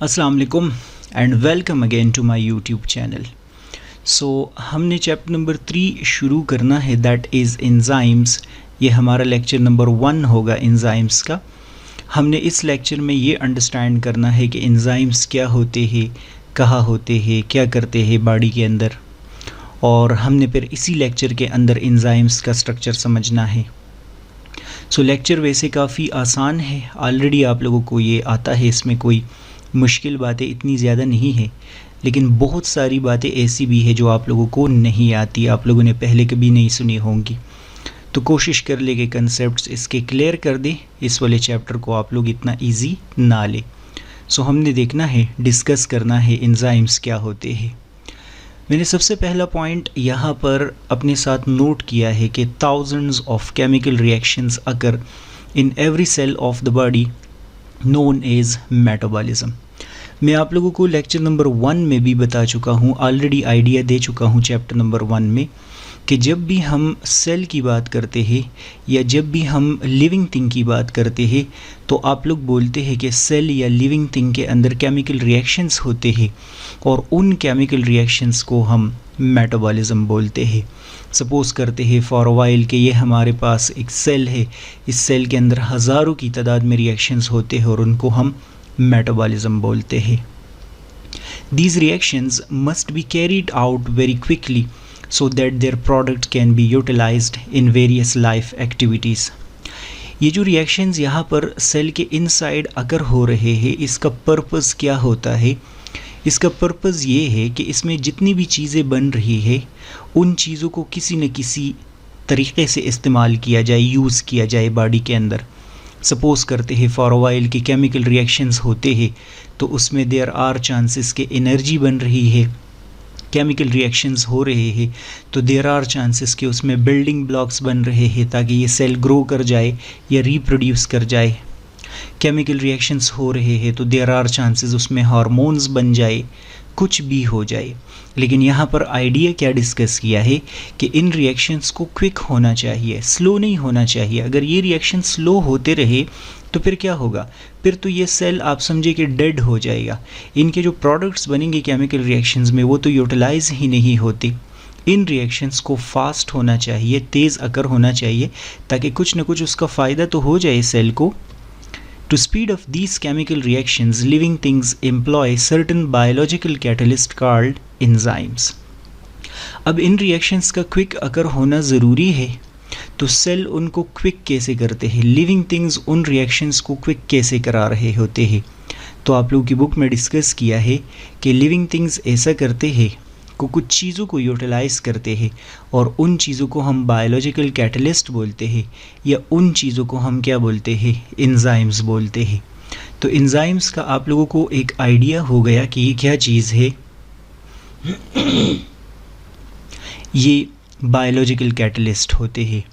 अस्सलाम वालेकुम and welcome again to my YouTube channel. So हमने चैप्टर नंबर 3 शुरू करना है, दैट इज़ एंजाइम्स। ये हमारा लेक्चर नंबर 1 होगा एंजाइम्स का। हमने इस लेक्चर में ये अंडरस्टैंड करना है कि एंजाइम्स क्या होते हैं, कहाँ होते हैं, क्या करते हैं बॉडी के अंदर, और हमने फिर इसी लेक्चर के अंदर एंजाइम्स का स्ट्रक्चर समझना है। सो लेक्चर वैसे काफ़ी आसान है, ऑलरेडी आप लोगों को ये आता है, इसमें कोई मुश्किल बातें इतनी ज़्यादा नहीं है, लेकिन बहुत सारी बातें ऐसी भी है जो आप लोगों को नहीं आती, आप लोगों ने पहले कभी नहीं सुनी होंगी। तो कोशिश कर ले कि कंसेप्ट्स इसके क्लियर कर दे, इस वाले चैप्टर को आप लोग इतना इजी ना ले। सो हमने देखना है, डिस्कस करना है एंजाइम्स क्या होते हैं। मैंने सबसे पहला पॉइंट यहाँ पर अपने साथ नोट किया है कि thousands of chemical reactions occur in every cell of the body known as metabolism. मैं आप लोगों को लेक्चर नंबर 1 में भी बता चुका हूँ, ऑलरेडी आइडिया दे चुका हूँ चैप्टर नंबर 1 में, कि जब भी हम सेल की बात करते हैं या जब भी हम लिविंग थिंग की बात करते हैं तो आप लोग बोलते हैं कि सेल या लिविंग थिंग के अंदर केमिकल रिएक्शंस होते हैं और उन केमिकल रिएक्शंस को हम मेटाबॉलिज्म बोलते हैं। सपोज़ करते हैं फॉर वाइल कि ये हमारे पास एक सेल है, इस सेल के अंदर हज़ारों की तादाद में रिएक्शंस होते हैं और उनको हम मेटाबॉलिज्म बोलते हैं। These reactions must be carried out very quickly so that their product can be utilized in various life activities. ये जो रिएक्शंस यहाँ पर सेल के इनसाइड अगर हो रहे हैं, इसका पर्पस क्या होता है? इसका पर्पस ये है कि इसमें जितनी भी चीज़ें बन रही है उन चीज़ों को किसी न किसी तरीक़े से इस्तेमाल किया जाए, यूज़ किया जाए बॉडी के अंदर। सपोज़ करते हैं फॉर वाइल की केमिकल रिएक्शंस होते हैं तो उसमें देयर आर चांसेस कि एनर्जी बन रही है, केमिकल रिएक्शंस हो रहे हैं तो देयर आर चांसेस कि उसमें बिल्डिंग ब्लॉक्स बन रहे हैं ताकि ये सेल ग्रो कर जाए या रिप्रोड्यूस कर जाए। केमिकल रिएक्शंस हो रहे हैं तो देयर आर चांसेस उसमें हार्मोन्स बन जाए, कुछ भी हो जाए। लेकिन यहाँ पर आइडिया क्या डिस्कस किया है कि इन रिएक्शंस को क्विक होना चाहिए, स्लो नहीं होना चाहिए। अगर ये रिएक्शन स्लो होते रहे तो फिर क्या होगा? फिर तो ये सेल आप समझे कि डेड हो जाएगा। इनके जो प्रोडक्ट्स बनेंगे केमिकल रिएक्शंस में वो तो यूटिलाइज ही नहीं होते। इन रिएक्शंस को फास्ट होना चाहिए, तेज़ अकर होना चाहिए ताकि कुछ ना कुछ उसका फ़ायदा तो हो जाए सेल को। To speed up these chemical reactions, living things employ certain biological catalysts called enzymes. अब इन रिएक्शंस का क्विक अकर होना ज़रूरी है, तो सेल उनको क्विक कैसे करते हैं? लिविंग थिंग्स उन रिएक्शंस को क्विक कैसे करा रहे होते हैं? तो आप लोगों की बुक में डिस्कस किया है कि लिविंग थिंग्स ऐसा करते हैं को कुछ चीज़ों को यूटिलाइज़ करते हैं और उन चीज़ों को हम बायोलॉजिकल कैटलिस्ट बोलते हैं या उन चीज़ों को हम क्या बोलते हैं? एंजाइम्स बोलते हैं। तो एंजाइम्स का आप लोगों को एक आइडिया हो गया कि ये क्या चीज़ है। ये बायोलॉजिकल कैटलिस्ट होते हैं।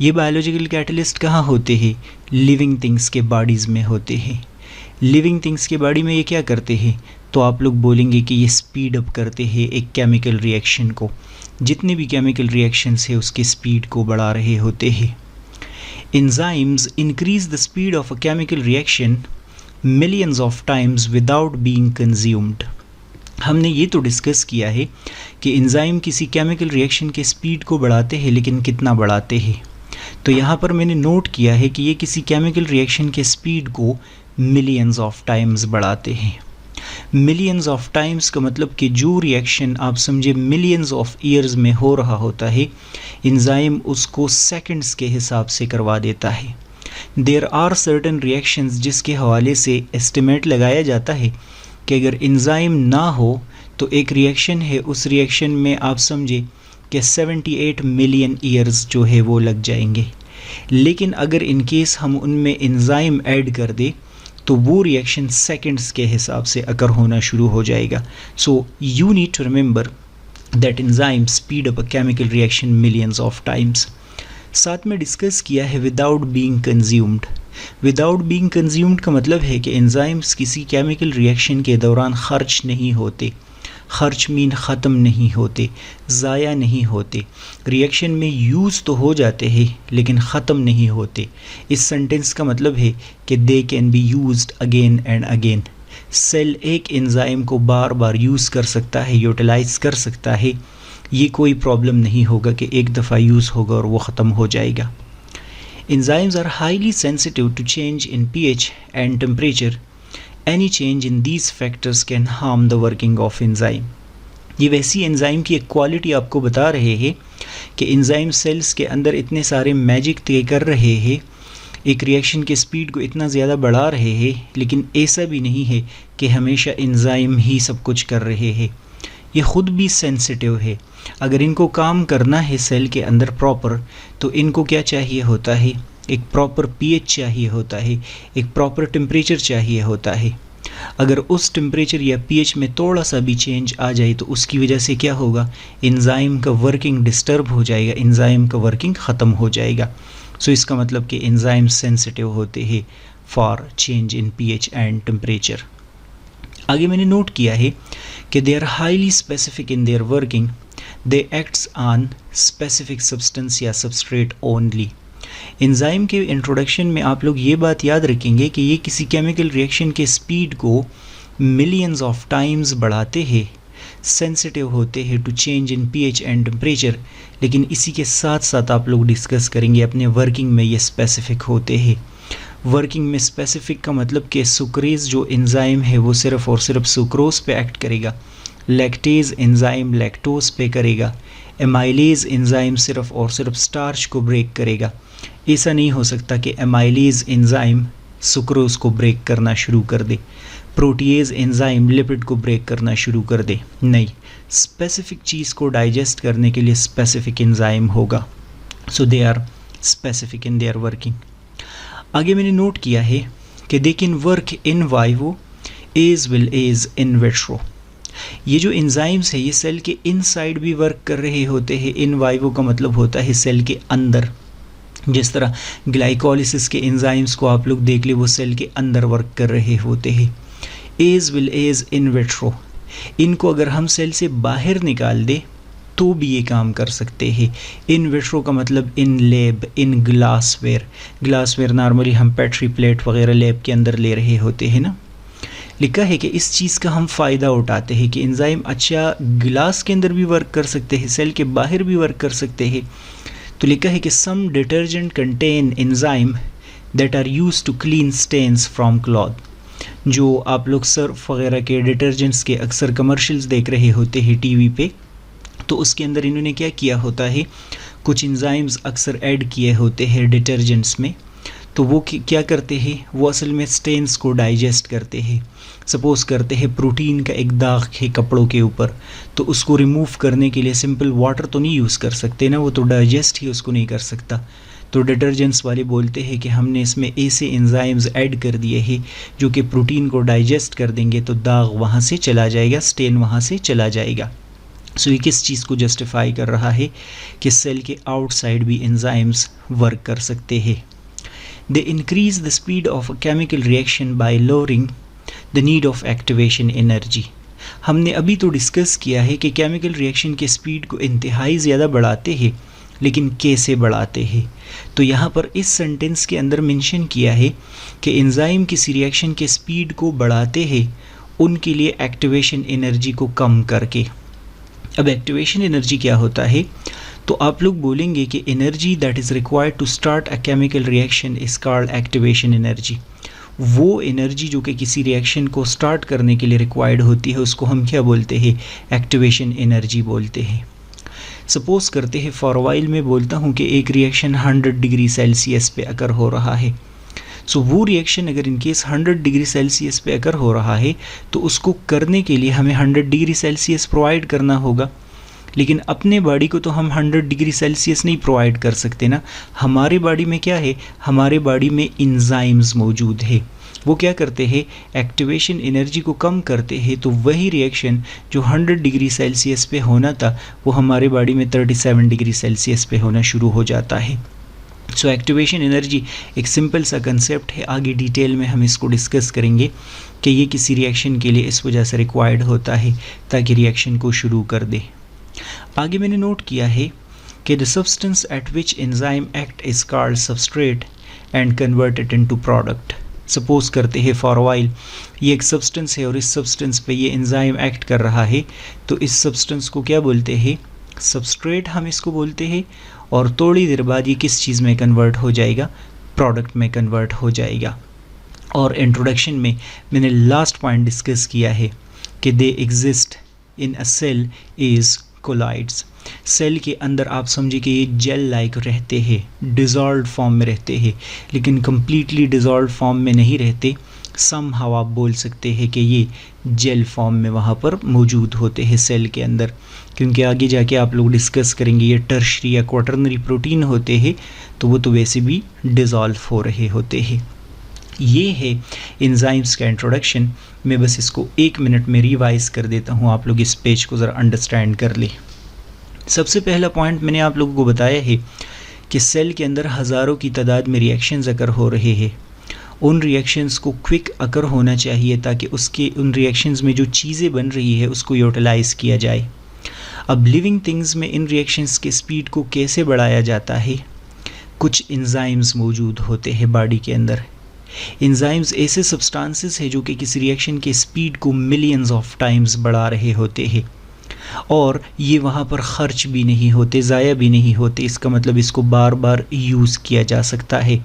ये बायोलॉजिकल कैटलिस्ट कहाँ होते हैं? लिविंग थिंग्स के बॉडीज़ में होते हैं। लिविंग थिंग्स के बॉडी में ये क्या करते हैं? तो आप लोग बोलेंगे कि ये स्पीड अप करते हैं एक केमिकल रिएक्शन को। जितने भी केमिकल रिएक्शंस है उसके स्पीड को बढ़ा रहे होते हैं। Enzymes increase the speed of a chemical reaction millions of times without being consumed. हमने ये तो डिस्कस किया है कि एंजाइम किसी केमिकल रिएक्शन के स्पीड को बढ़ाते हैं, लेकिन कितना बढ़ाते हैं? तो यहाँ पर मैंने नोट किया है कि ये किसी केमिकल रिएक्शन के स्पीड को मिलियंस ऑफ टाइम्स बढ़ाते हैं। मिलियंस ऑफ टाइम्स का मतलब कि जो रिएक्शन आप समझे मिलियंस ऑफ ईयर्स में हो रहा होता है, एंजाइम उसको सेकंड्स के हिसाब से करवा देता है। देयर आर सर्टेन रिएक्शंस जिसके हवाले से एस्टिमेट लगाया जाता है कि अगर एंजाइम ना हो तो एक रिएक्शन है, उस रिएक्शन में आप समझे कि 78 मिलियन ईयर्स जो है वो लग जाएंगे। लेकिन अगर इन केस हम उनमें एंजाइम ऐड कर दें तो वो रिएक्शन सेकंड्स के हिसाब से अकर होना शुरू हो जाएगा। So you need to remember that enzyme speed up a chemical reaction millions of times. साथ में डिस्कस किया है without being consumed. Without being consumed का मतलब है कि एंजाइम्स किसी केमिकल रिएक्शन के दौरान खर्च नहीं होते। खर्च मीन ख़त्म नहीं होते, ज़ाया नहीं होते। रिएक्शन में यूज़ तो हो जाते हैं लेकिन ख़त्म नहीं होते। इस सेंटेंस का मतलब है कि they can be used again and again. Cell एक एंजाइम को बार बार यूज़ कर सकता है, यूटिलाइज़ कर सकता है, ये कोई प्रॉब्लम नहीं होगा कि एक दफ़ा यूज़ होगा और वो ख़त्म हो जाएगा। Enzymes are highly sensitive to change in pH and temperature. Any change in these factors can harm the working of enzyme. ये वैसी एंजाइम की एक क्वालिटी आपको बता रहे हैं कि एंजाइम सेल्स के अंदर इतने सारे मैजिक तय कर रहे हैं, एक रिएक्शन के स्पीड को इतना ज़्यादा बढ़ा रहे हैं, लेकिन ऐसा भी नहीं है कि हमेशा एंजाइम ही सब कुछ कर रहे हैं। ये ख़ुद भी सेंसिटिव है। अगर इनको काम करना है सेल के अंदर प्रॉपर, तो इनको क्या चाहिए होता है, एक प्रॉपर पीएच चाहिए होता है, एक प्रॉपर टेम्परेचर चाहिए होता है। अगर उस टेम्परेचर या पीएच में थोड़ा सा भी चेंज आ जाए तो उसकी वजह से क्या होगा, एंजाइम का वर्किंग डिस्टर्ब हो जाएगा, एंजाइम का वर्किंग ख़त्म हो जाएगा। सो इसका मतलब कि एंजाइम सेंसिटिव होते हैं for change in pH and temperature. आगे मैंने नोट किया है कि they are highly specific in their working, they acts on specific substance या सबस्ट्रेट ओनली। एंजाइम के इंट्रोडक्शन में आप लोग ये बात याद रखेंगे कि ये किसी केमिकल रिएक्शन के स्पीड को मिलियंस ऑफ टाइम्स बढ़ाते हैं, सेंसिटिव होते हैं to change in pH and temperature, लेकिन इसी के साथ साथ आप लोग डिस्कस करेंगे अपने वर्किंग में ये स्पेसिफिक होते हैं। वर्किंग में स्पेसिफिक का मतलब कि सुक्रेज जो एंजाइम है वो सिर्फ़ और सिर्फ सुक्रोज पे एक्ट करेगा, लैक्टेज एंजाइम लैक्टोज पे करेगा, एमाइलेज एंजाइम सिर्फ और सिर्फ स्टार्च को ब्रेक करेगा। ऐसा नहीं हो सकता कि एमाइलेज एंजाइम सुक्रोज को ब्रेक करना शुरू कर दे, प्रोटीएज एंजाइम लिपिड को ब्रेक करना शुरू कर दे। नहीं, स्पेसिफिक चीज़ को डाइजेस्ट करने के लिए स्पेसिफिक एंजाइम होगा। So they are specific in their working. आगे मैंने नोट किया है कि they can work in vivo as well as in vitro. ये जो एंजाइम्स है ये सेल के इनसाइड भी वर्क कर रहे होते हैं। इन वाइवो का मतलब होता है सेल के अंदर। जिस तरह ग्लाइकोलिसिस के एंजाइम्स को आप लोग देख ले, वो सेल के अंदर वर्क कर रहे होते हैं। As well as in vitro, इनको अगर हम सेल से बाहर निकाल दे तो भी ये काम कर सकते हैं। इन विट्रो का मतलब in lab, in glassware. Glassware normally हम पेट्री प्लेट वगैरह लैब के अंदर ले रहे होते हैं ना। लिखा है कि इस चीज़ का हम फ़ायदा उठाते हैं कि एंजाइम अच्छा गिलास के अंदर भी वर्क कर सकते हैं, सेल के बाहर भी वर्क कर सकते हैं। तो लिखा है कि some detergent contain enzyme that are use to clean stains from cloth. जो आप लोग सर्फ वगैरह के डिटर्जेंट्स के अक्सर कमर्शियल्स देख रहे होते हैं टीवी पे, तो उसके अंदर इन्होंने क्या किया होता है, कुछ एंजाइम्स अक्सर ऐड किए होते हैं डिटर्जेंट्स में। तो वो क्या करते हैं, वो असल में स्टेन्स को डाइजेस्ट करते हैं। सपोज़ करते हैं प्रोटीन का एक दाग है कपड़ों के ऊपर, तो उसको रिमूव करने के लिए सिंपल वाटर तो नहीं यूज़ कर सकते ना, वो तो डाइजेस्ट ही उसको नहीं कर सकता। तो डिटर्जेंट्स वाले बोलते हैं कि हमने इसमें ऐसे एंजाइम्स ऐड कर दिए हैं जो कि प्रोटीन को डाइजेस्ट कर देंगे, तो दाग वहाँ से चला जाएगा, स्टेन वहाँ से चला जाएगा। सो ये किस चीज़ को जस्टिफाई कर रहा है कि सेल के आउटसाइड भी एंजाइम्स वर्क कर सकते हैं। They increase the speed of a chemical reaction by lowering the need of activation energy. हमने अभी तो डिस्कस किया है कि केमिकल रिएक्शन के स्पीड को इंतहाई ज़्यादा बढ़ाते हैं, लेकिन कैसे बढ़ाते हैं। तो यहाँ पर इस सेंटेंस के अंदर मेंशन किया है कि एंजाइम किसी रिएक्शन के स्पीड को बढ़ाते हैं उनके लिए एक्टिवेशन एनर्जी को कम करके। अब एक्टिवेशन एनर्जी क्या होता है, तो आप लोग बोलेंगे कि energy that is required to start a chemical reaction is called activation energy. वो एनर्जी जो कि किसी रिएक्शन को स्टार्ट करने के लिए रिक्वायर्ड होती है उसको हम क्या बोलते हैं, एक्टिवेशन एनर्जी बोलते हैं। सपोज़ करते हैं फॉर वाइल मैं बोलता हूँ कि एक रिएक्शन 100 डिग्री सेल्सियस पे अगर हो रहा है। सो वो रिएक्शन अगर इन केस 100 डिग्री सेल्सियस पे अगर हो रहा है तो उसको करने के लिए हमें 100 डिग्री सेल्सियस प्रोवाइड करना होगा। लेकिन अपने बॉडी को तो हम 100 डिग्री सेल्सियस नहीं प्रोवाइड कर सकते ना। हमारे बॉडी में क्या है, हमारे बॉडी में एंजाइम्स मौजूद है। वो क्या करते हैं, एक्टिवेशन एनर्जी को कम करते हैं। तो वही रिएक्शन जो 100 डिग्री सेल्सियस पे होना था वो हमारे बॉडी में 37 डिग्री सेल्सियस पे होना शुरू हो जाता है। सो एक्टिवेशन एनर्जी एक सिंपल सा कंसेप्ट है, आगे डिटेल में हम इसको डिस्कस करेंगे कि ये किसी रिएक्शन के लिए इस वजह से रिक्वायर्ड होता है ताकि रिएक्शन को शुरू कर दे। आगे मैंने नोट किया है कि the substance eight which enzyme act is called substrate and convert it into product. Suppose करते हैं फॉर वाइल ये एक सब्सटेंस है और इस सब्सटेंस पे ये एंजाइम एक्ट कर रहा है, तो इस सब्सटेंस को क्या बोलते हैं, सबस्ट्रेट हम इसको बोलते हैं। और थोड़ी देर बाद ये किस चीज़ में कन्वर्ट हो जाएगा, प्रोडक्ट में कन्वर्ट हो जाएगा। और इंट्रोडक्शन में मैंने लास्ट पॉइंट डिस्कस किया है कि they exist in a cell is colloids. Cell के अंदर आप समझिए कि ये जेल लाइक रहते हैं, डिज़ोल्व फॉर्म में रहते हैं, लेकिन कम्प्लीटली डिज़ोल्व फॉर्म में नहीं रहते। समहाउ आप बोल सकते हैं कि ये जेल फॉर्म में वहाँ पर मौजूद होते हैं सेल के अंदर, क्योंकि आगे जाके आप लोग डिस्कस करेंगे ये टर्शरी या क्वाटरनरी प्रोटीन होते हैं, तो वो तो वैसे भी डिज़ोल्व हो रहे होते हैं। ये है एंजाइम्स का इंट्रोडक्शन। मैं बस इसको 1 मिनट में रिवाइज कर देता हूँ, आप लोग इस पेज को ज़रा अंडरस्टैंड कर लें। सबसे पहला पॉइंट मैंने आप लोगों को बताया है कि सेल के अंदर हज़ारों की तादाद में रिएक्शंस अकर हो रहे हैं। उन रिएक्शंस को क्विक अकर होना चाहिए ताकि उसके उन रिएक्शंस में जो चीज़ें बन रही है उसको यूटिलाइज़ किया जाए। अब लिविंग थिंग्स में इन रिएक्शंस के स्पीड को कैसे बढ़ाया जाता है, कुछ एंजाइम्स मौजूद होते हैं बॉडी के अंदर। एंजाइम्स ऐसे सब्सटेंसेस है जो कि किसी रिएक्शन के स्पीड को मिलियंस ऑफ टाइम्स बढ़ा रहे होते हैं, और ये वहाँ पर ख़र्च भी नहीं होते, ज़ाया भी नहीं होते। इसका मतलब इसको बार बार यूज़ किया जा सकता है।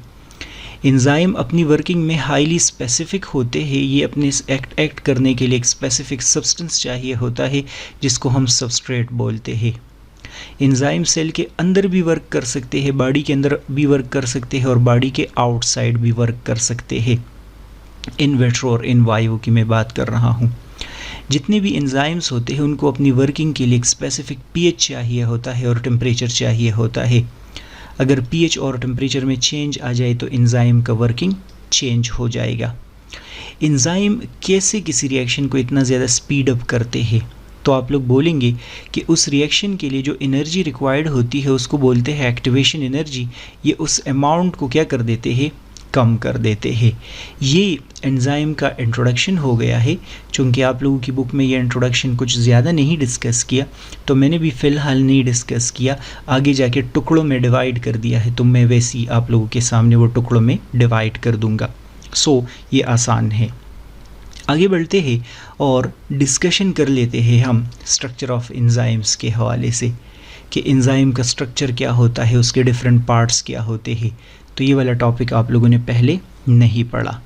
एंजाइम अपनी वर्किंग में हाईली स्पेसिफिक होते हैं। ये अपने एक्ट करने के लिए एक स्पेसिफिक सब्सटेंस चाहिए होता है जिसको हम सबस्ट्रेट बोलते हैं। एंजाइम सेल के अंदर भी वर्क कर सकते हैं, बॉडी के अंदर भी वर्क कर सकते हैं और बॉडी के आउटसाइड भी वर्क कर सकते हैं। इन विट्रो और इन वाइवो की मैं बात कर रहा हूँ। जितने भी एंजाइम्स होते हैं उनको अपनी वर्किंग के लिए एक स्पेसिफिक पीएच चाहिए होता है और टेम्परेचर चाहिए होता है। अगर पीएच और टेम्परेचर में चेंज आ जाए तो एंजाइम का वर्किंग चेंज हो जाएगा। एंजाइम कैसे किसी रिएक्शन को इतना ज़्यादा स्पीड अप करते हैं, तो आप लोग बोलेंगे कि उस रिएक्शन के लिए जो एनर्जी रिक्वायर्ड होती है उसको बोलते हैं एक्टिवेशन एनर्जी। ये उस अमाउंट को क्या कर देते हैं, कम कर देते हैं। ये एंजाइम का इंट्रोडक्शन हो गया है। चूँकि आप लोगों की बुक में ये इंट्रोडक्शन कुछ ज़्यादा नहीं डिस्कस किया, तो मैंने भी फ़िलहाल नहीं डिस्कस किया, आगे जाके टुकड़ों में डिवाइड कर दिया है, तो मैं वैसे ही आप लोगों के सामने वो टुकड़ों में डिवाइड कर दूँगा। सो ये आसान है। आगे बढ़ते हैं और डिस्कशन कर लेते हैं हम स्ट्रक्चर ऑफ एंजाइम्स के हवाले से कि एंजाइम का स्ट्रक्चर क्या होता है, उसके डिफरेंट पार्ट्स क्या होते हैं। तो ये वाला टॉपिक आप लोगों ने पहले नहीं पढ़ा।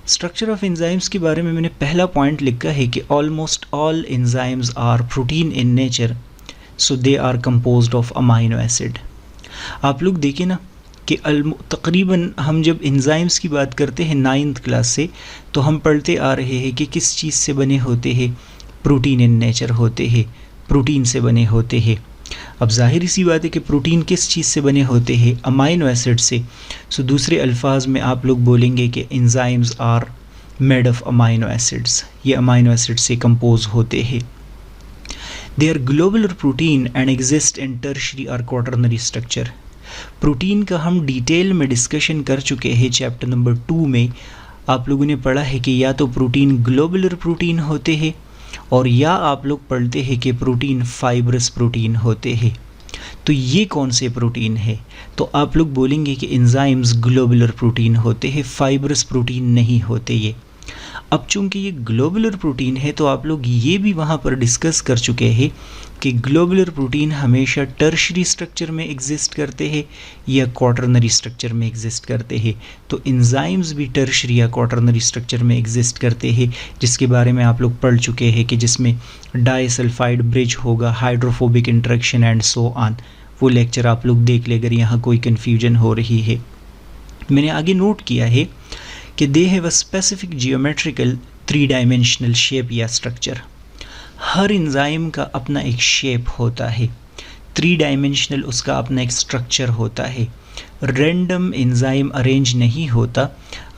स्ट्रक्चर ऑफ एंजाइम्स के बारे में मैंने पहला पॉइंट लिखा है कि almost all enzymes are protein in nature, so they are composed of amino acid. आप लोग देखें ना कि तकरीबन हम जब एंजाइम्स की बात करते हैं 9th क्लास से, तो हम पढ़ते आ रहे हैं कि किस चीज़ से बने होते हैं, प्रोटीन इन नेचर होते हैं, प्रोटीन से बने होते हैं। अब जाहिर सी बात है कि प्रोटीन किस चीज़ से बने होते हैं, अमाइनो एसिड से। सो दूसरे अल्फाज में आप लोग बोलेंगे कि enzymes are made of amino acids, ये अमाइनो एसिड से कंपोज होते हैं। They are globular protein and exist in tertiary और क्वाटरनरी स्ट्रक्चर। प्रोटीन का हम डिटेल में डिस्कशन कर चुके हैं चैप्टर नंबर 2 में। आप लोगों ने पढ़ा है कि या तो प्रोटीन ग्लोबुलर प्रोटीन होते हैं और या आप लोग पढ़ते हैं कि प्रोटीन फाइब्रस प्रोटीन होते हैं। तो ये कौन से प्रोटीन है, तो आप लोग बोलेंगे कि एंजाइम्स ग्लोबुलर प्रोटीन होते हैं, फाइब्रस प्रोटीन नहीं होते ये। अब चूंकि ये ग्लोबुलर प्रोटीन है तो आप लोग ये भी वहाँ पर डिस्कस कर चुके हैं कि ग्लोबुलर प्रोटीन हमेशा टर्शरी स्ट्रक्चर में एग्जिस्ट करते हैं या क्वाटरनरी स्ट्रक्चर में एग्जिस्ट करते हैं। तो एंजाइम्स भी टर्शरी या क्वाटरनरी स्ट्रक्चर में एग्जिस्ट करते हैं, जिसके बारे में आप लोग पढ़ चुके हैं कि जिसमें डाइसल्फाइड ब्रिज होगा, hydrophobic interaction and so on. वो लेक्चर आप लोग देख ले अगर यहाँ कोई कन्फ्यूजन हो रही है। मैंने आगे नोट किया है कि they have a specific geometrical 3 dimensional shape या स्ट्रक्चर। हर एंजाइम का अपना एक शेप होता है, 3 डायमेंशनल उसका अपना एक स्ट्रक्चर होता है। रैंडम एंजाइम अरेंज नहीं होता।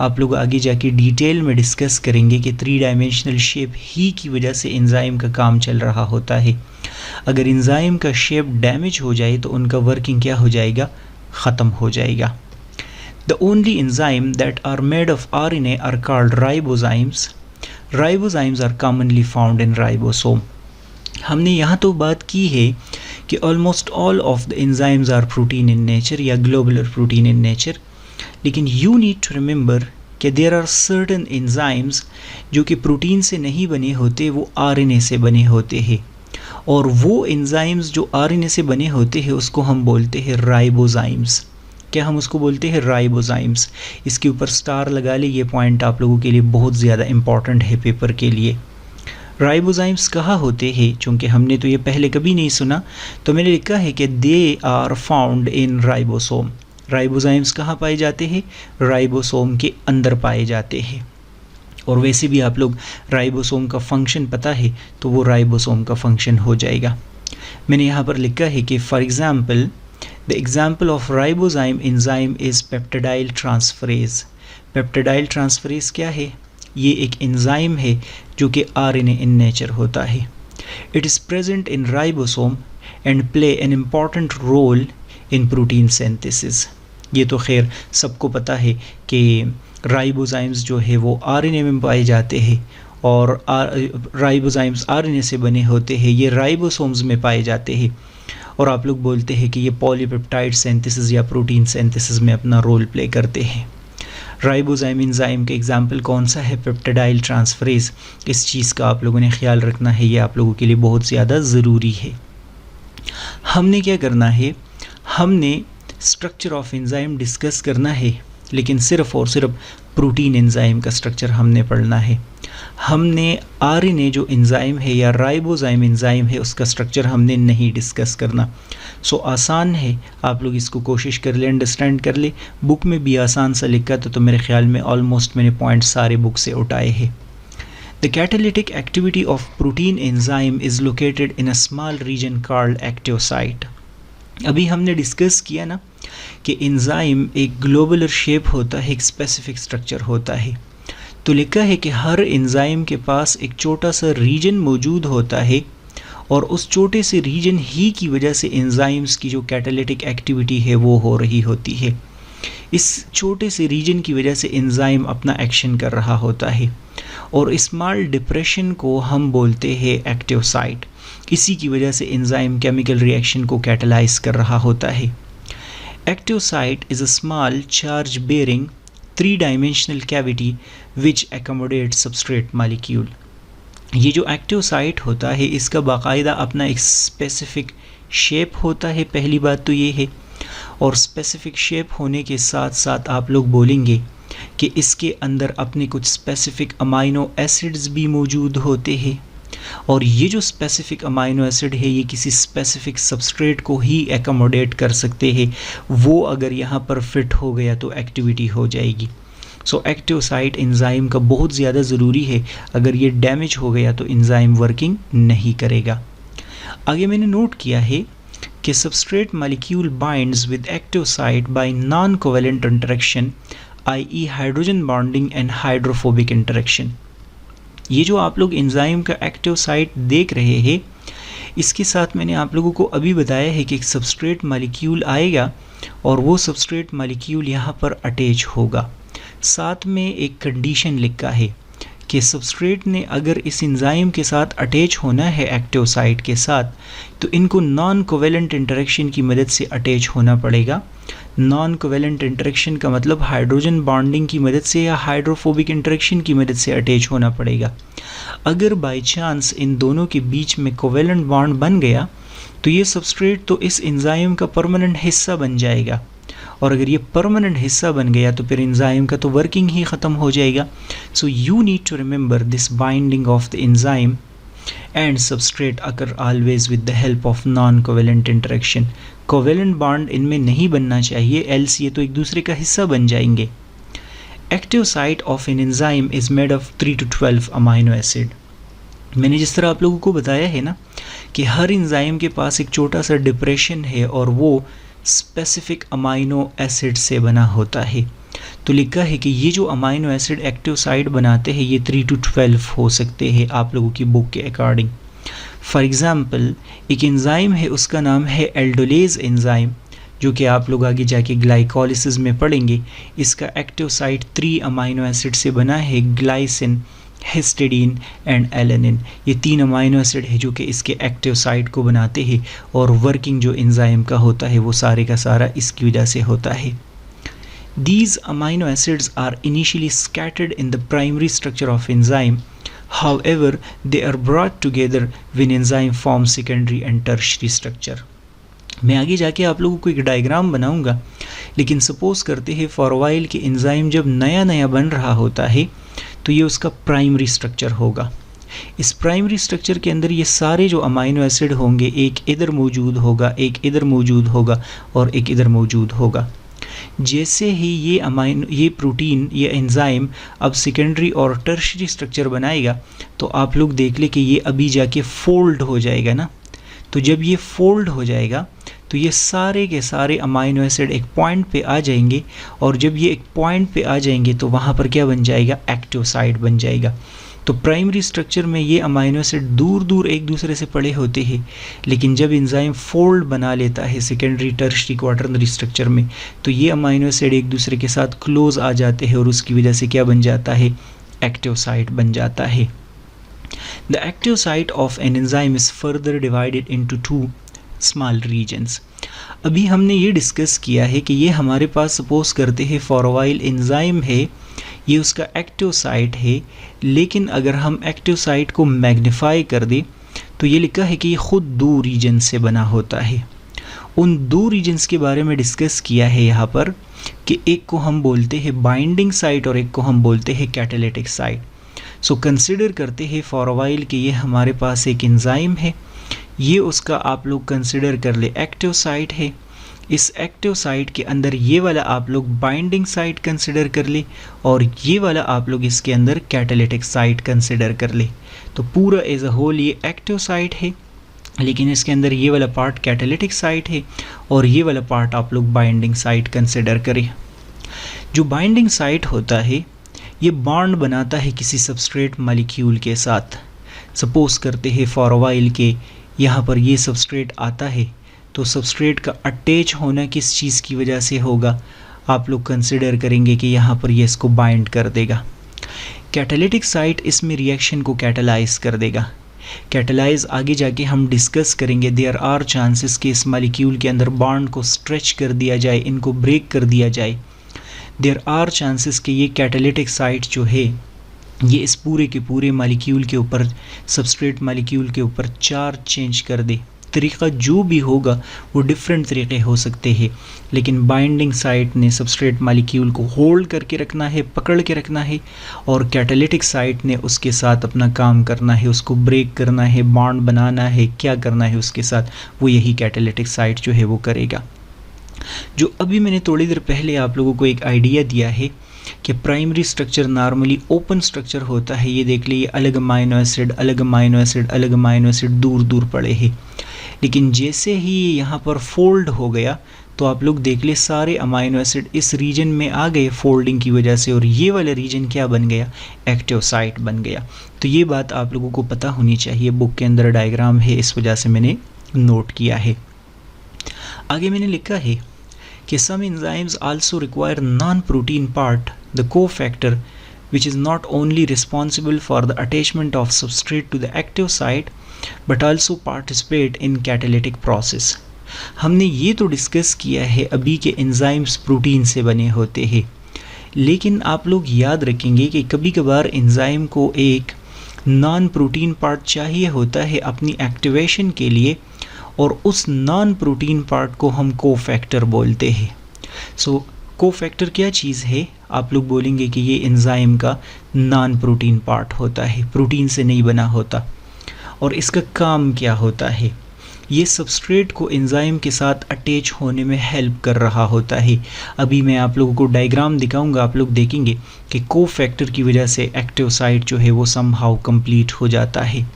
आप लोग आगे जाके डिटेल में डिस्कस करेंगे कि 3 डायमेंशनल शेप ही की वजह से एंजाइम का काम चल रहा होता है। अगर एंजाइम का शेप डैमेज हो जाए तो उनका वर्किंग क्या हो जाएगा, ख़त्म हो जाएगा। The only enzyme that are made of RNA are called ribozymes. Ribozymes are commonly found in ribosome. हमने यहाँ तो बात की है कि almost all of the enzymes are protein in nature या globular protein in nature, लेकिन you need to remember कि देयर आर सर्टन एंजाइम्स जो कि प्रोटीन से नहीं बने होते, वो आरएनए से बने होते हैं, और वो एंजाइम्स जो आरएनए से बने होते हैं उसको हम बोलते हैं राइबोजाइम्स। क्या हम उसको बोलते हैं? राइबोजाइम्स। इसके ऊपर स्टार लगा ले, ये पॉइंट आप लोगों के लिए बहुत ज़्यादा इंपॉर्टेंट है पेपर के लिए। राइबोजाइम्स कहाँ होते हैं? चूँकि हमने तो ये पहले कभी नहीं सुना, तो मैंने लिखा है कि they are found in ribosome. Ribozymes कहाँ पाए जाते हैं? राइबोसोम के अंदर पाए जाते हैं। और वैसे भी आप लोग राइबोसोम का फंक्शन पता है तो वो राइबोसोम का फंक्शन हो जाएगा। मैंने यहाँ पर लिखा है कि for example the example of ribozyme enzyme is peptidyl transferase. Peptidyl transferase क्या है? ये एक एंजाइम है जो कि आरएनए इन नेचर होता है। It is present in ribosome and play an important role in protein synthesis. ये तो खैर सबको पता है कि राइबोजाइम्स जो है वो आरएनए में पाए जाते हैं, और राइबोजाइम्स आरएनए से बने होते हैं, ये राइबोसोम्स में पाए जाते हैं, और आप लोग बोलते हैं कि ये पॉलीपेप्टाइड सिंथेसिस या प्रोटीन सिंथेसिस में अपना रोल प्ले करते हैं। राइबोजाइम एंजाइम का एग्जाम्पल कौन सा है? Peptidyl transferase. इस चीज़ का आप लोगों ने ख्याल रखना है, ये आप लोगों के लिए बहुत ज़्यादा ज़रूरी है। हमने क्या करना है? हमने स्ट्रक्चर ऑफ एंजाइम डिस्कस करना है, लेकिन सिर्फ और सिर्फ प्रोटीन एंजाइम का स्ट्रक्चर हमने पढ़ना है। हमने आरएनए जो एंजाइम है या राइबोजाइम एंजाइम है उसका स्ट्रक्चर हमने नहीं डिस्कस करना। सो आसान है, आप लोग इसको कोशिश कर ले, अंडरस्टैंड कर ले। बुक में भी आसान सा लिखा तो मेरे ख्याल में ऑलमोस्ट मैंने पॉइंट सारे बुक से उठाए हैं। The catalytic activity of protein enzyme is located in a small reason called active site. अभी हमने डिस्कस किया ना कि एंजाइम एक ग्लोबुलर शेप होता है, एक स्पेसिफिक स्ट्रक्चर होता है। तो लिखा है कि हर एंजाइम के पास एक छोटा सा रीजन मौजूद होता है, और उस छोटे से रीजन ही की वजह से एंजाइम्स की जो कैटालिटिक एक्टिविटी है वो हो रही होती है। इस छोटे से रीजन की वजह से एंजाइम अपना एक्शन कर रहा होता है, और स्मॉल डिप्रेशन को हम बोलते हैं एक्टिव साइट। इसी की वजह से एंजाइम केमिकल रिएक्शन को कैटलाइज कर रहा होता है। Active site is a small charge bearing 3-dimensional cavity which accommodates substrate molecule। ये जो एक्टिव साइट होता है इसका बाकायदा अपना एक स्पेसिफिक शेप होता है, पहली बात तो ये है। और स्पेसिफिक शेप होने के साथ साथ आप लोग बोलेंगे कि इसके अंदर अपने कुछ स्पेसिफिक अमाइनो एसिड्स भी मौजूद होते हैं, और ये जो स्पेसिफिक अमाइनो एसिड है ये किसी स्पेसिफिक सबस्ट्रेट को ही एकोमोडेट कर सकते हैं। वो अगर यहाँ पर फिट हो गया तो एक्टिविटी हो जाएगी। सो एक्टिव साइट एंजाइम का बहुत ज़्यादा ज़रूरी है, अगर ये डैमेज हो गया तो एंजाइम वर्किंग नहीं करेगा। आगे मैंने नोट किया है कि substrate molecule binds with active site bye non covalent interaction, i.e. Hydrogen bonding and hydrophobic interaction. ये जो आप लोग एंजाइम का एक्टिव साइट देख रहे हैं, इसके साथ मैंने आप लोगों को अभी बताया है कि एक सबस्ट्रेट मॉलिक्यूल आएगा और वो सबस्ट्रेट मॉलिक्यूल यहाँ पर अटैच होगा। साथ में एक कंडीशन लिखा है कि सबस्ट्रेट ने अगर इस एंजाइम के साथ अटैच होना है एक्टिव साइट के साथ, तो इनको नॉन कोवेलेंट इंटरेक्शन की मदद से अटैच होना पड़ेगा। नॉन कोवेलेंट इंटरेक्शन का मतलब हाइड्रोजन बॉन्डिंग की मदद से या हाइड्रोफोबिक इंटरेक्शन की मदद से अटैच होना पड़ेगा। अगर बाय चांस इन दोनों के बीच में कोवेलेंट बॉन्ड बन गया तो ये सबस्ट्रेट तो इस एंजाइम का परमानेंट हिस्सा बन जाएगा, और अगर ये परमानेंट हिस्सा बन गया तो फिर एंजाइम का तो वर्किंग ही ख़त्म हो जाएगा। So you need to remember this binding of the enzyme and substrate occur always with the help of non covalent interaction. Covalent bond इनमें नहीं बनना चाहिए, एल्स ये तो एक दूसरे का हिस्सा बन जाएंगे। Active site of an enzyme is made of 3 to 12 amino acid. मैंने जिस तरह आप लोगों को बताया है ना कि हर एंजाइम के पास एक छोटा सा डिप्रेशन है और वो स्पेसिफिक अमाइनो एसिड से बना होता है। तो लिखा है कि ये जो अमाइनो एसिड एक्टिव साइट बनाते हैं ये 3 to 12 हो सकते हैं आप लोगों की बुक के अकॉर्डिंग। फॉर एग्ज़ाम्पल एक एंजाइम है, उसका नाम है एल्डोलेज एंजाइम, जो कि आप लोग आगे जाके ग्लाइकोलिसिस में पढ़ेंगे। इसका एक्टिव साइट 3 अमाइनो एसिड से बना है, ग्लाइसिन, हिस्टिडीन एंड एलेनिन। ये 3 अमाइनो एसिड है जो कि इसके एक्टिव साइट को बनाते हैं, और वर्किंग जो एंजाइम का होता है वो सारे का सारा इसकी वजह से होता है। These amino acids are initially scattered in the primary structure of enzyme. However, they are brought together when enzyme forms secondary and tertiary structure. मैं आगे जाके आप लोगों को एक डायग्राम बनाऊंगा, लेकिन सपोज करते हैं फॉर वाइल कि एंजाइम जब नया नया बन रहा होता है तो ये उसका प्राइमरी स्ट्रक्चर होगा। इस प्राइमरी स्ट्रक्चर के अंदर ये सारे जो अमाइनो एसिड होंगे, एक इधर मौजूद होगा, एक इधर मौजूद होगा और एक इधर मौजूद होगा। जैसे ही ये प्रोटीन, ये एंजाइम अब सेकेंडरी और टर्शियरी स्ट्रक्चर बनाएगा तो आप लोग देख ले कि ये अभी जाके फोल्ड हो जाएगा ना। तो जब ये फोल्ड हो जाएगा तो ये सारे के सारे अमाइनो एसिड एक पॉइंट पे आ जाएंगे, और जब ये एक पॉइंट पे आ जाएंगे तो वहाँ पर क्या बन जाएगा, एक्टिव साइट बन जाएगा। तो प्राइमरी स्ट्रक्चर में ये अमाइनो एसिड दूर दूर एक दूसरे से पड़े होते हैं, लेकिन जब एंजाइम फोल्ड बना लेता है सेकेंडरी टर्शियरी क्वाटरनरी स्ट्रक्चर में तो ये अमाइनो एसिड एक दूसरे के साथ क्लोज आ जाते हैं और उसकी वजह से क्या बन जाता है, एक्टिव साइट बन जाता है। The active site of an enzyme is further divided into two small regions. अभी हमने ये डिस्कस किया है कि ये हमारे पास सपोज करते हैं फॉर वाइल एंजाइम है, ये उसका एक्टिव साइट है, लेकिन अगर हम एक्टिव साइट को मैग्नीफाई कर दें तो ये लिखा है कि ये खुद दो रीजन से बना होता है। उन दो रीजन्स के बारे में डिस्कस किया है यहाँ पर कि एक को हम बोलते हैं बाइंडिंग साइट और एक को हम बोलते हैं कैटालिटिक साइट। सो कंसिडर करते हैं फॉर वाइल कि ये हमारे पास एक एंजाइम है, ये उसका आप लोग कंसिडर कर ले एक्टिव साइट है। इस एक्टिव साइट के अंदर ये वाला आप लोग बाइंडिंग साइट कंसिडर कर ले और ये वाला आप लोग इसके अंदर कैटालिटिक साइट कंसिडर कर ले। तो पूरा एज अ होल ये एक्टिव साइट है, लेकिन इसके अंदर ये वाला पार्ट कैटालिटिक साइट है और ये वाला पार्ट आप लोग बाइंडिंग साइट कंसिडर करें। जो बाइंडिंग साइट होता है ये बॉन्ड बनाता है किसी सबस्ट्रेट मॉलिक्यूल के साथ। सपोज करते हैं फॉर वाइल के यहाँ पर ये सबस्ट्रेट आता है, तो सबस्ट्रेट का अटैच होना किस चीज़ की वजह से होगा, आप लोग कंसिडर करेंगे कि यहाँ पर ये इसको बाइंड कर देगा। कैटालिटिक साइट इसमें रिएक्शन को कैटलाइज कर देगा। कैटलाइज आगे जाके हम डिस्कस करेंगे। देयर आर चांसेस कि इस मॉलिक्यूल के अंदर बॉन्ड को स्ट्रेच कर दिया जाए, इनको ब्रेक कर दिया जाए। देयर आर चांसेस कि ये कैटालिटिक साइट जो है ये इस पूरे के पूरे मॉलिक्यूल के ऊपर, सबस्ट्रेट मॉलिक्यूल के ऊपर चार्ज चेंज कर दे। तरीक़ा जो भी होगा वो डिफरेंट तरीक़े हो सकते हैं, लेकिन बाइंडिंग साइट ने सबस्ट्रेट मॉलिक्यूल को होल्ड करके रखना है, पकड़ के रखना है, और कैटालिटिक साइट ने उसके साथ अपना काम करना है, उसको ब्रेक करना है, बॉन्ड बनाना है, क्या करना है उसके साथ, वो यही कैटालिटिक साइट जो है वो करेगा। जो अभी मैंने थोड़ी देर पहले आप लोगों को एक आइडिया दिया है कि primary structure normally open structure होता है। ये देख लीजिए अलग अमाइनो एसिड, अलग अमाइनो एसिड, अलग अमाइनो एसिड दूर दूर पड़े हैं, लेकिन जैसे ही ये यहाँ पर फोल्ड हो गया तो आप लोग देख ले सारे अमाइनो एसिड इस रीजन में आ गए फोल्डिंग की वजह से, और ये वाला रीजन क्या बन गया, एक्टिव साइट बन गया। तो ये बात आप लोगों को पता होनी चाहिए। बुक के अंदर डायग्राम है, इस वजह से मैंने नोट किया है। आगे मैंने लिखा है कि some enzymes also require non-protein part, the cofactor, which is not only responsible for the attachment of substrate to the active site but also participate in catalytic process. हमने ये तो डिस्कस किया है अभी के एंजाइम्स प्रोटीन से बने होते हैं, लेकिन आप लोग याद रखेंगे कि कभी कभार एंजाइम को एक नॉन प्रोटीन पार्ट चाहिए होता है अपनी एक्टिवेशन के लिए, और उस नॉन प्रोटीन पार्ट को हम कोफैक्टर बोलते हैं। सो कोफैक्टर क्या चीज़ है, आप लोग बोलेंगे कि ये एंजाइम का नॉन प्रोटीन पार्ट होता है, प्रोटीन से नहीं बना होता। और इसका काम क्या होता है, ये सबस्ट्रेट को एंजाइम के साथ अटैच होने में हेल्प कर रहा होता है। अभी मैं आप लोगों को डायग्राम दिखाऊंगा, आप लोग देखेंगे कि कोफैक्टर की वजह से एक्टिव साइट जो है वो समहाउ कंप्लीट हो जाता है।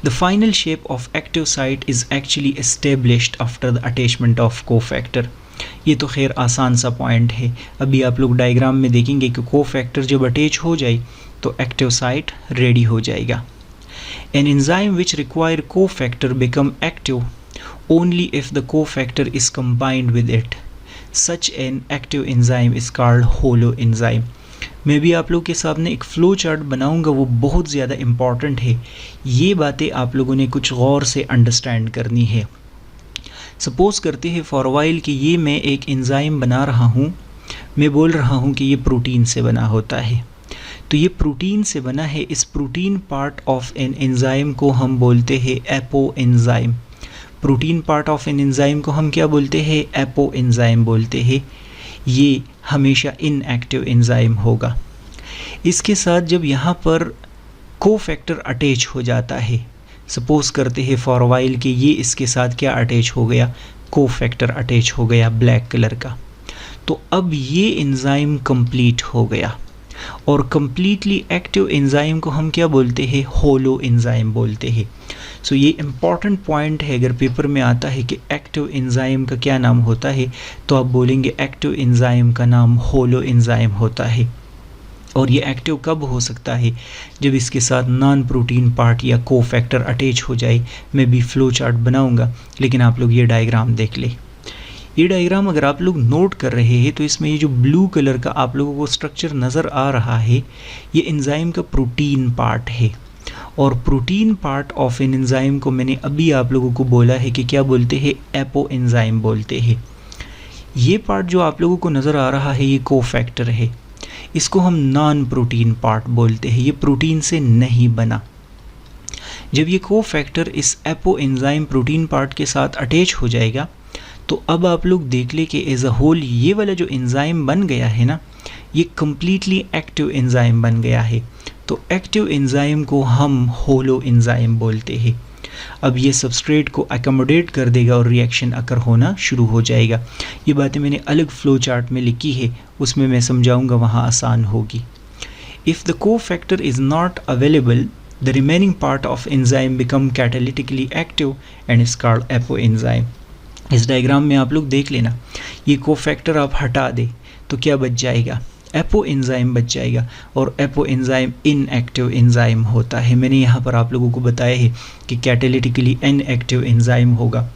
The final shape of active site is actually established after the attachment of cofactor. ये तो खैर आसान सा पॉइंट है। अभी आप लोग डायग्राम में देखेंगे कि कोफैक्टर जब अटैच हो जाए तो एक्टिव साइट रेडी हो जाएगा। An enzyme which require cofactor become active only if the cofactor is combined with it. Such an active enzyme is called holoenzyme. मैं भी आप लोग के सामने एक फ़्लो चार्ट बनाऊंगा, वो बहुत ज़्यादा इम्पॉर्टेंट है। ये बातें आप लोगों ने कुछ गौर से अंडरस्टैंड करनी है। सपोज़ करते हैं फॉर वाइल कि ये मैं एक एंजाइम बना रहा हूँ, मैं बोल रहा हूँ कि ये प्रोटीन से बना होता है, तो ये प्रोटीन से बना है। इस protein part of an enzyme को हम बोलते हैं apo enzyme. Protein part of an enzyme को हम क्या बोलते हैं? एपो एंजाइम बोलते हैं। ये हमेशा इनएक्टिव एंजाइम होगा। इसके साथ जब यहाँ पर कोफैक्टर अटैच हो जाता है, सपोज करते हैं फॉर वाइल कि ये इसके साथ क्या अटैच हो गया? कोफैक्टर अटैच हो गया ब्लैक कलर का, तो अब ये एंजाइम कंप्लीट हो गया। और कंप्लीटली एक्टिव एंजाइम को हम क्या बोलते हैं? होलो एंजाइम बोलते हैं। सो ये इम्पॉर्टेंट पॉइंट है, अगर पेपर में आता है कि एक्टिव एंजाइम का क्या नाम होता है, तो आप बोलेंगे एक्टिव एंजाइम का नाम होलो एंजाइम होता है। और ये एक्टिव कब हो सकता है? जब इसके साथ नॉन प्रोटीन पार्ट या कोफैक्टर अटैच हो जाए। मैं भी फ्लो चार्ट बनाऊंगा, लेकिन आप लोग ये डायग्राम देख ले। ये डायग्राम अगर आप लोग नोट कर रहे हैं तो इसमें ये जो ब्लू कलर का आप लोगों को स्ट्रक्चर नज़र आ रहा है, ये एंजाइम का प्रोटीन पार्ट है। और protein part of an enzyme को मैंने अभी आप लोगों को बोला है कि क्या बोलते हैं? एपो एंजाइम बोलते हैं। ये पार्ट जो आप लोगों को नज़र आ रहा है, ये कोफैक्टर है। इसको हम नॉन प्रोटीन पार्ट बोलते हैं, ये प्रोटीन से नहीं बना। जब ये कोफैक्टर इस एपो एंजाइम प्रोटीन पार्ट के साथ अटैच हो जाएगा, तो अब आप लोग देख ले कि एज अ होल ये वाला जो एंजाइम बन गया है ना, ये कम्प्लीटली एक्टिव एंजाइम बन गया है। तो एक्टिव एंजाइम को हम होलो एंजाइम बोलते हैं। अब ये सबस्ट्रेट को अकोमोडेट कर देगा और रिएक्शन अकर होना शुरू हो जाएगा। ये बातें मैंने अलग फ्लो चार्ट में लिखी है, उसमें मैं समझाऊंगा, वहाँ आसान होगी। If the cofactor is not available, the remaining part of enzyme become catalytically active and is called apoenzyme. इस डायग्राम में आप लोग देख लेना, ये कोफैक्टर आप हटा दे तो क्या बच जाएगा? एपो एंजाइम बच जाएगा। और एपो एंजाइम इनएक्टिव एंजाइम होता है। मैंने यहाँ पर आप लोगों को बताया है कि कैटालिटिकली इनएक्टिव एंजाइम होगा,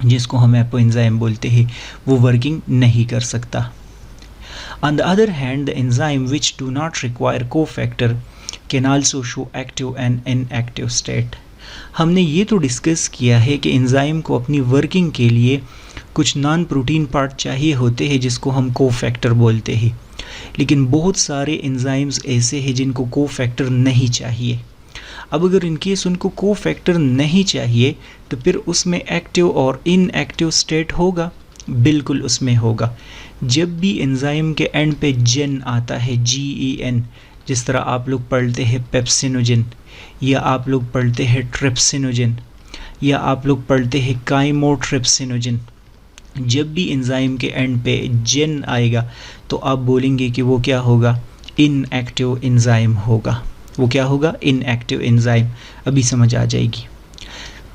जिसको हम एपो एंजाइम बोलते हैं, वो वर्किंग नहीं कर सकता। On the other hand, the enzyme which do not require cofactor can also show active and inactive state. हमने ये तो डिस्कस किया है कि एंजाइम को अपनी वर्किंग के लिए कुछ नॉन प्रोटीन पार्ट चाहिए होते हैं, जिसको हम कोफैक्टर बोलते हैं। लेकिन बहुत सारे एंजाइम्स ऐसे हैं जिनको कोफैक्टर नहीं चाहिए। अब अगर इनकेस उनको कोफैक्टर नहीं चाहिए, तो फिर उसमें एक्टिव और इनएक्टिव स्टेट होगा? बिल्कुल उसमें होगा। जब भी एंजाइम के एंड पे जेन आता है, GEN, जिस तरह आप लोग पढ़ते हैं पेप्सिनोजेन, या आप लोग पढ़ते हैं ट्रिप्सिनोजेन, या आप लोग पढ़ते हैं काइमोट्रिप्सिनोजेन, जब भी एंजाइम के एंड पे जेन आएगा तो आप बोलेंगे कि वो क्या होगा? इनएक्टिव एंजाइम होगा। वो क्या होगा? Inactive enzyme. अभी समझ आ जाएगी।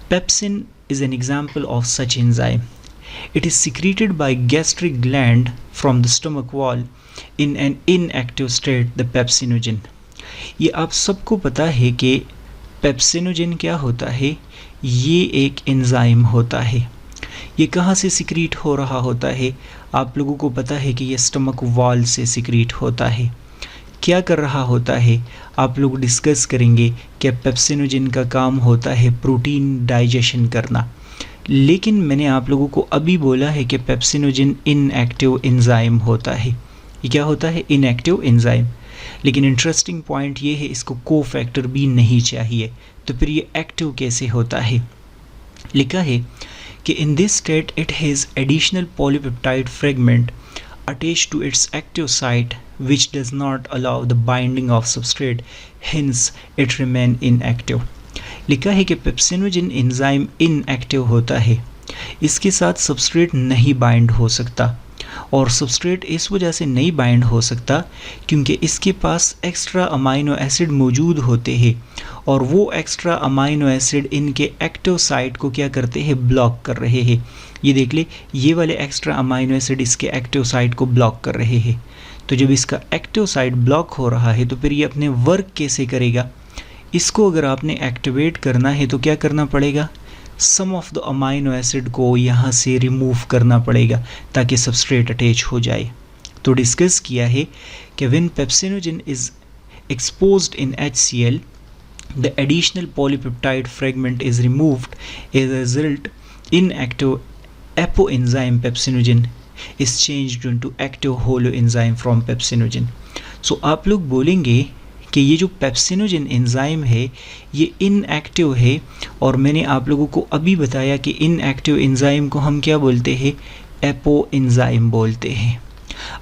Pepsin is an example of such enzyme. It is secreted by gastric gland from the stomach wall in an inactive state, the pepsinogen. ये आप सबको पता है कि पेप्सिनोजेन क्या होता है? ये एक एंजाइम होता है। ये कहाँ से सिक्रीट हो रहा होता है? आप लोगों को पता है कि ये स्टमक वॉल से सिक्रीट होता है। क्या कर रहा होता है? आप लोग डिस्कस करेंगे कि पेप्सिनोजेन का काम होता है प्रोटीन डाइजेशन करना। लेकिन मैंने आप लोगों को अभी बोला है कि पेप्सिनोजेन इनएक्टिव एंजाइम होता है। ये क्या होता है? Inactive enzyme. लेकिन इंटरेस्टिंग पॉइंट ये है, इसको कोफैक्टर भी नहीं चाहिए, तो फिर ये एक्टिव कैसे होता है? लिखा है कि in this state it has additional polypeptide fragment attached to its active site which does not allow the binding of substrate, hence it remain inactive. लिखा है कि पेप्सिनोजेन एंजाइम इनएक्टिव होता है, इसके साथ सबस्ट्रेट नहीं बाइंड हो सकता। और सबस्ट्रेट इस वजह से नहीं बाइंड हो सकता क्योंकि इसके पास एक्स्ट्रा अमाइनो एसिड मौजूद होते हैं, और वो एक्स्ट्रा अमाइनो एसिड इनके एक्टिव साइट को क्या करते हैं? ब्लॉक कर रहे हैं। ये देख ले, ये वाले एक्स्ट्रा अमाइनो एसिड इसके एक्टिव साइट को ब्लॉक कर रहे हैं। तो जब इसका एक्टिव साइट ब्लॉक हो रहा है तो फिर ये अपने वर्क कैसे करेगा? इसको अगर आपने एक्टिवेट करना है तो क्या करना पड़ेगा? सम ऑफ द अमाइनो एसिड को यहाँ से रिमूव करना पड़ेगा ताकि सबस्ट्रेट अटैच हो जाए। तो डिस्कस किया है कि when pepsinogen is exposed in HCl, the additional polypeptide fragment is removed. As a result, inactive apoenzyme pepsinogen is changed into active holoenzyme from pepsinogen. So आप लोग बोलेंगे कि ये जो पेप्सिनोजन एंजाइम है ये इनएक्टिव है, और मैंने आप लोगों को अभी बताया कि इनएक्टिव एंजाइम को हम क्या बोलते हैं, एपो एंजाइम बोलते हैं।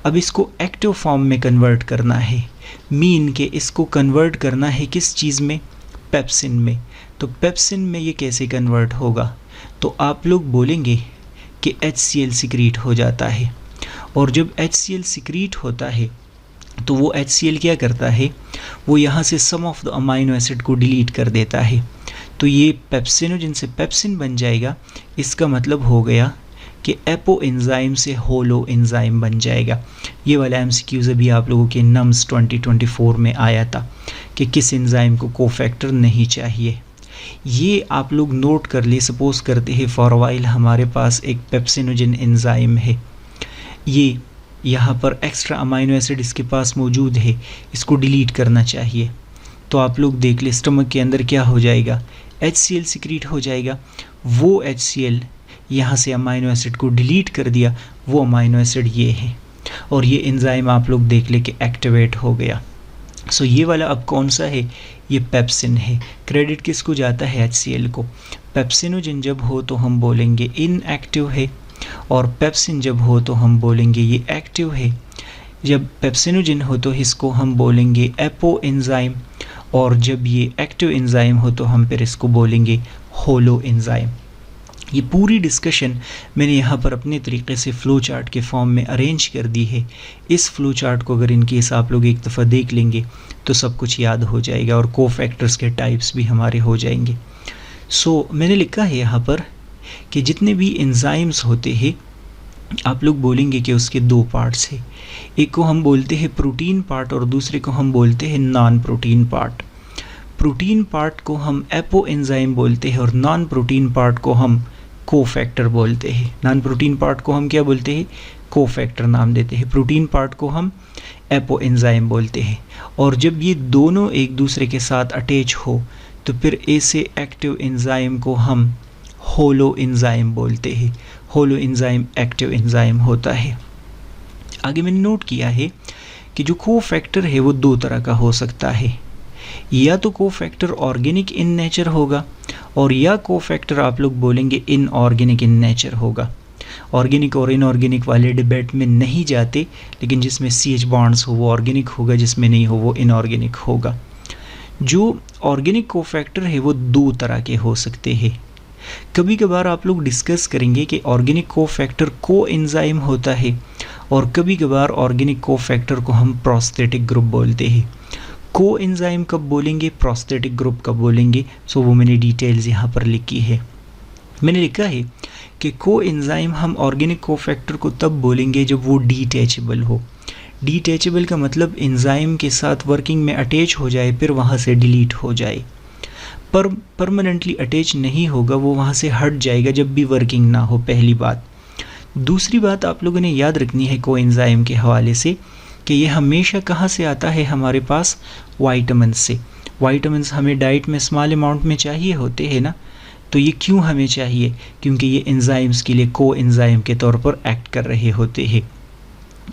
अब इसको एक्टिव फॉर्म में कन्वर्ट करना है, मीन के इसको कन्वर्ट करना है किस चीज़ में, पेप्सिन में। तो पेप्सिन में ये कैसे कन्वर्ट होगा, तो आप लोग बोलेंगे कि HCl सिक्रीट हो जाता है, और जब HCl सिक्रीट होता है तो वो HCl क्या करता है, वो यहाँ से सम ऑफ द अमाइनो एसिड को डिलीट कर देता है। तो ये पेप्सिनोजन से पेप्सिन बन जाएगा। इसका मतलब हो गया कि एपो एंजाइम से होलो एंजाइम बन जाएगा। ये वाला MCQs अभी आप लोगों के नम्स 2024 में आया था कि किस एंजाइम को कोफैक्टर नहीं चाहिए। ये आप लोग नोट कर लिए। सपोज करते हैं फॉर वाइल हमारे पास एक पेप्सिनोजन एंजाइम है, ये यहाँ पर एक्स्ट्रा अमाइनो एसिड इसके पास मौजूद है, इसको डिलीट करना चाहिए। तो आप लोग देख ले स्टमक के अंदर क्या हो जाएगा, HCl सिक्रीट हो जाएगा। वो HCl यहाँ से अमाइनो एसिड को डिलीट कर दिया, वो अमाइनो एसिड ये है, और ये एंजाइम आप लोग देख ले कि एक्टिवेट हो गया। सो ये वाला अब कौन सा है, ये पेप्सिन है। क्रेडिट किसको जाता है, HCl को। पेप्सिनोजन जब हो तो हम बोलेंगे इनएक्टिव है, और पेप्सिन जब हो तो हम बोलेंगे ये एक्टिव है। जब पेप्सिनोजन हो तो इसको हम बोलेंगे एपो एंजाइम, और जब ये एक्टिव एंजाइम हो तो हम फिर इसको बोलेंगे होलो एंजाइम। ये पूरी डिस्कशन मैंने यहाँ पर अपने तरीके से फ़्लो चार्ट के फॉर्म में अरेंज कर दी है। इस फ़्लो चार्ट को अगर इनकेस आप लोग एक दफ़ा देख लेंगे तो सब कुछ याद हो जाएगा, और कोफैक्टर्स के टाइप्स भी हमारे हो जाएंगे। सो मैंने लिखा है यहाँ पर कि जितने भी एंजाइम्स होते हैं आप लोग बोलेंगे कि उसके दो पार्ट्स हैं। एक को हम बोलते हैं प्रोटीन पार्ट, और दूसरे को हम बोलते हैं non protein part. Protein part को हम एपो एंजाइम बोलते हैं, और नॉन प्रोटीन पार्ट को हम कोफैक्टर बोलते हैं। नॉन प्रोटीन पार्ट को हम क्या बोलते हैं, कोफैक्टर नाम देते हैं। प्रोटीन पार्ट को हम एपो एंजाइम बोलते हैं। और जब ये दोनों एक दूसरे के साथ अटैच हो तो फिर ऐसे एक्टिव एंजाइम को हम होलो एंजाइम बोलते हैं। होलो एंजाइम एक्टिव एंजाइम होता है। आगे मैंने नोट किया है कि जो कोफैक्टर है वो दो तरह का हो सकता है, या तो कोफैक्टर ऑर्गेनिक इन नेचर होगा, और या कोफैक्टर आप लोग बोलेंगे इनऑर्गेनिक इन नेचर होगा। ऑर्गेनिक और इनऑर्गेनिक वाले डिबेट में नहीं जाते, लेकिन जिसमें CH बॉन्ड्स हो वो ऑर्गेनिक होगा, जिसमें नहीं हो वो इनऑर्गेनिक होगा। जो ऑर्गेनिक कोफैक्टर है वो दो तरह के हो सकते हैं। कभी कभार आप लोग डिस्कस करेंगे कि ऑर्गेनिक कोफैक्टर को एंजाइम होता है, और कभी कभार ऑर्गेनिक कोफैक्टर को हम प्रोस्थेटिक ग्रुप बोलते हैं। को एंजाइम कब बोलेंगे, प्रोस्थेटिक ग्रुप कब बोलेंगे, सो वो मैंने डिटेल्स यहाँ पर लिखी है। मैंने लिखा है कि को एंजाइम हम ऑर्गेनिक कोफैक्टर को तब बोलेंगे जब वो डिटैचेबल हो। डिटैचेबल का मतलब एंजाइम के साथ वर्किंग में अटैच हो जाए फिर वहाँ से डिलीट हो जाए। पर परमानेंटली अटैच नहीं होगा, वो वहाँ से हट जाएगा जब भी वर्किंग ना हो, पहली बात। दूसरी बात आप लोगों ने याद रखनी है को एंजाइम के हवाले से कि ये हमेशा कहाँ से आता है, हमारे पास वाइटामिन्स से। वाइटामिन्स हमें डाइट में स्मॉल अमाउंट में चाहिए होते हैं ना, तो ये क्यों हमें चाहिए, क्योंकि ये एंजाइम्स के लिए को एंजाइम के तौर पर एक्ट कर रहे होते हैं।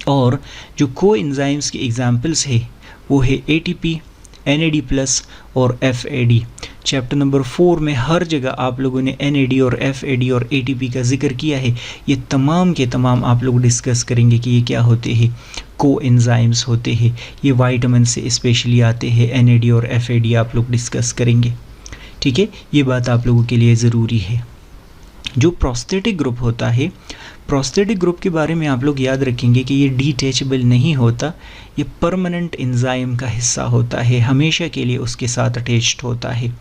और जो को एंजाइम्स के एग्जाम्पल्स है वो है ATP, NAD+ और FAD। चैप्टर नंबर 4 में हर जगह आप लोगों ने NAD और FAD और ATP का जिक्र किया है। ये तमाम के तमाम आप लोग डिस्कस करेंगे कि ये क्या होते हैं, को एंजाइम्स होते हैं। ये वाइटामिन से स्पेशली आते हैं, NAD और FAD आप लोग डिस्कस करेंगे। ठीक है, ये बात आप लोगों के लिए ज़रूरी है। जो प्रोस्थेटिक ग्रुप होता है, प्रोस्थेटिक ग्रुप के बारे में आप लोग याद रखेंगे कि ये डिटैचेबल नहीं होता, ये परमानेंट एंजाइम का हिस्सा होता है, हमेशा के लिए उसके साथ अटैच्ड होता है।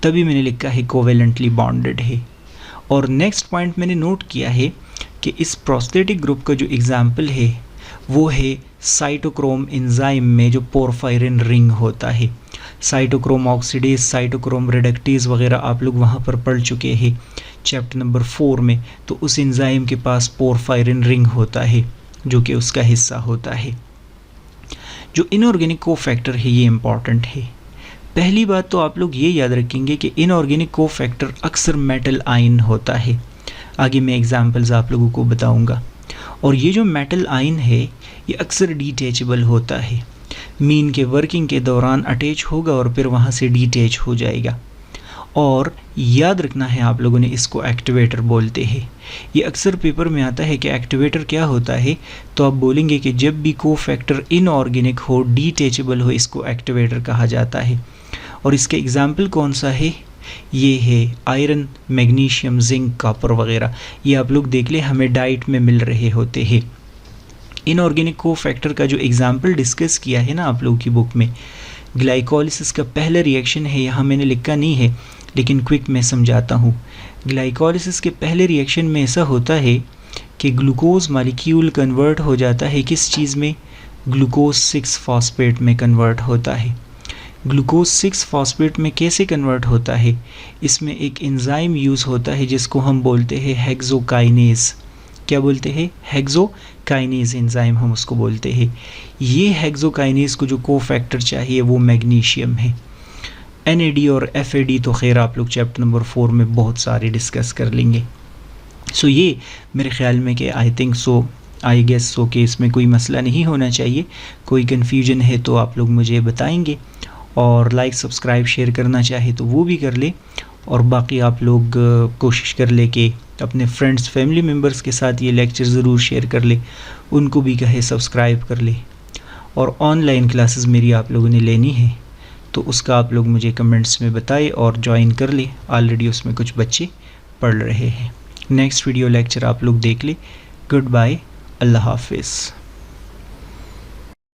तभी मैंने लिखा है कोवेलेंटली बॉन्डेड है। और नेक्स्ट पॉइंट मैंने नोट किया है कि इस प्रोस्थेटिक ग्रुप का जो एग्जाम्पल है वो है साइटोक्रोम एंजाइम में जो पोरफायरिन रिंग होता है। साइटोक्रोम ऑक्सीडेज, साइटोक्रोम रिडक्टेज वगैरह आप लोग वहाँ पर पढ़ चुके हैं चैप्टर नंबर 4 में। तो उस एंजाइम के पास पोरफायरिन रिंग होता है जो कि उसका हिस्सा होता है। जो इनऑर्गेनिक कोफैक्टर है ये इम्पॉर्टेंट है। पहली बात तो आप लोग ये याद रखेंगे कि इनऑर्गेनिक कोफैक्टर अक्सर मेटल आयन होता है। आगे मैं एग्जाम्पल्स आप लोगों को बताऊंगा। और ये जो मेटल आयन है ये अक्सर डिटैचेबल होता है, मीन के वर्किंग के दौरान अटैच होगा और फिर वहाँ से डिटैच हो जाएगा। और याद रखना है आप लोगों ने, इसको एक्टिवेटर बोलते हैं। ये अक्सर पेपर में आता है कि एक्टिवेटर क्या होता है, तो आप बोलेंगे कि जब भी कोफैक्टर इनऑर्गेनिक हो, डिटैचेबल हो, इसको एक्टिवेटर कहा जाता है। और इसके एग्जाम्पल कौन सा है, ये है आयरन, मैग्नीशियम, जिंक, कॉपर वगैरह। ये आप लोग देख ले हमें डाइट में मिल रहे होते हैं। इनऑर्गेनिक कोफैक्टर का जो एग्जाम्पल डिस्कस किया है ना आप लोगों की बुक में, ग्लाइकोलिसिस का पहला रिएक्शन है, यहाँ मैंने लिखा नहीं है लेकिन क्विक में समझाता हूँ। ग्लाइकोलिसिस के पहले रिएक्शन में ऐसा होता है कि ग्लूकोज मॉलिक्यूल कन्वर्ट हो जाता है किस चीज़ में, ग्लूकोज 6 फॉस्फेट में कन्वर्ट होता है। ग्लूकोज 6 फॉस्फेट में कैसे कन्वर्ट होता है, इसमें एक एंजाइम यूज़ होता है जिसको हम बोलते हैं हेक्सोकाइनेज। क्या बोलते हैं, हेक्सोकाइनेज एंजाइम हम उसको बोलते हैं। ये हेक्सोकाइनेज को जो कोफैक्टर चाहिए वो मैग्नीशियम है। NAD और FAD तो खैर आप लोग चैप्टर नंबर 4 में बहुत सारे डिस्कस कर लेंगे। सो ये मेरे ख्याल में कि आई गेस सो कि इसमें कोई मसला नहीं होना चाहिए। कोई कन्फ्यूजन है तो आप लोग मुझे बताएंगे, और लाइक सब्सक्राइब शेयर करना चाहे तो वो भी कर ले, और बाकी आप लोग कोशिश कर ले कि अपने फ्रेंड्स फैमिली मेम्बर्स के साथ ये लेक्चर ज़रूर शेयर कर ले, उनको भी कहे सब्सक्राइब कर ले। और ऑनलाइन क्लासेस मेरी आप लोगों ने लेनी है तो उसका आप लोग मुझे कमेंट्स में बताएं और ज्वाइन कर ले, ऑलरेडी उसमें कुछ बच्चे पढ़ रहे हैं। नेक्स्ट वीडियो लेक्चर आप लोग देख ले। गुड बाय, अल्लाह हाफिज़।